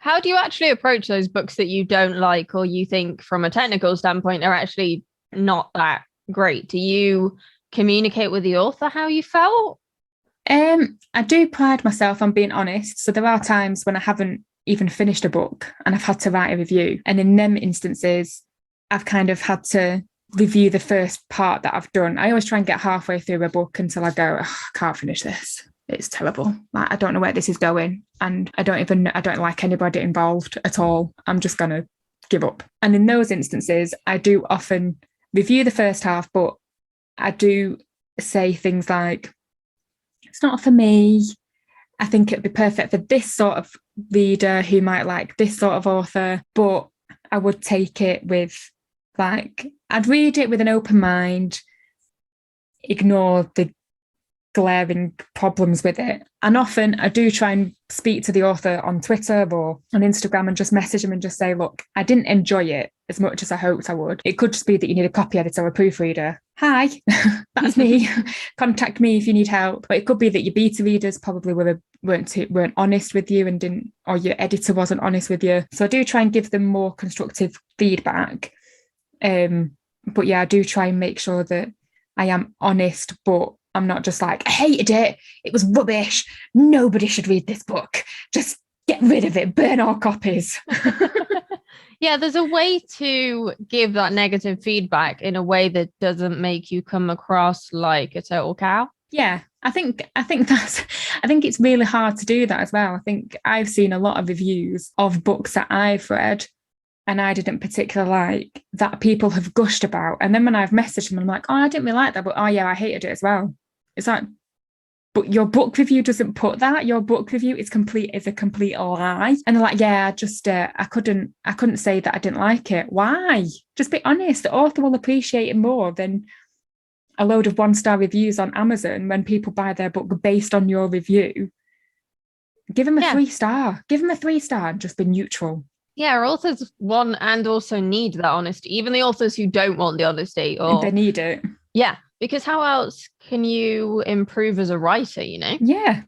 How do you actually approach those books that you don't like or you think from a technical standpoint are actually not that great? Do you communicate with the author how you felt? I do pride myself on being honest. So there are times when I haven't even finished a book and I've had to write a review. And in them instances, I've kind of had to review the first part that I've done. I always try and get halfway through a book until I go, oh, I can't finish this. It's terrible. Like, I don't know where this is going. And I don't like anybody involved at all. I'm just going to give up. And in those instances, I do often review the first half, but I do say things like, it's not for me. I think it'd be perfect for this sort of reader who might like this sort of author, but I would take it with, like, I'd read it with an open mind, ignore the glaring problems with it. And often I do try and speak to the author on Twitter or on Instagram and just message them and just say, look, I didn't enjoy it as much as I hoped I would. It could just be that you need a copy editor or a proofreader. Hi, that's me. Contact me if you need help. But it could be that your beta readers probably weren't honest with you and didn't, or your editor wasn't honest with you. So I do try and give them more constructive feedback. But yeah, I do try and make sure that I am honest, but I'm not just like, I hated it. It was rubbish. Nobody should read this book. Just get rid of it. Burn all copies. Yeah, there's a way to give that negative feedback in a way that doesn't make you come across like a total cow. Yeah, I think it's really hard to do that as well. I think I've seen a lot of reviews of books that I've read and I didn't particularly like that people have gushed about. And then when I've messaged them, I'm like, oh, I didn't really like that, but oh yeah, I hated it as well. It's like, but your book review doesn't put that. Your book review is a complete lie. And they're like, yeah, I couldn't say that I didn't like it. Why? Just be honest. The author will appreciate it more than a load of 1-star reviews on Amazon when people buy their book based on your review. Give them a 3-star. Give them a 3-star and just be neutral. Yeah, authors want and also need that honesty. Even the authors who don't want the honesty, they need it. Yeah, because how else can you improve as a writer, you know? Yeah.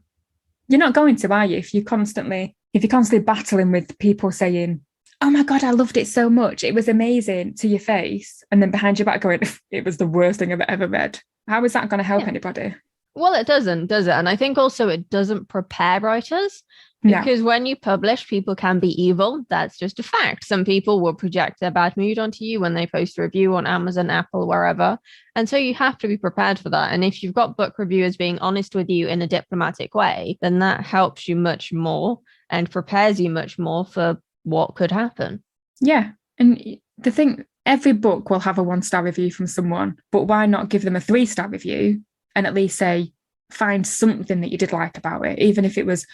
You're not going to, are you? If you're constantly battling with people saying, oh my God, I loved it so much. It was amazing to your face. And then behind your back going, it was the worst thing I've ever read. How is that going to help anybody? Well, it doesn't, does it? And I think also it doesn't prepare writers. Because when you publish, people can be evil. That's just a fact. Some people will project their bad mood onto you when they post a review on Amazon, Apple, wherever. And so you have to be prepared for that. And if you've got book reviewers being honest with you in a diplomatic way, then that helps you much more and prepares you much more for what could happen. Yeah. And the thing, every book will have a 1-star review from someone, but why not give them a 3-star review and at least say, find something that you did like about it, even if it was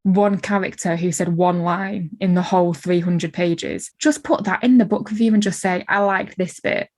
one character who said one line in the whole 300 pages. Just put that in the book review and just say, I liked this bit.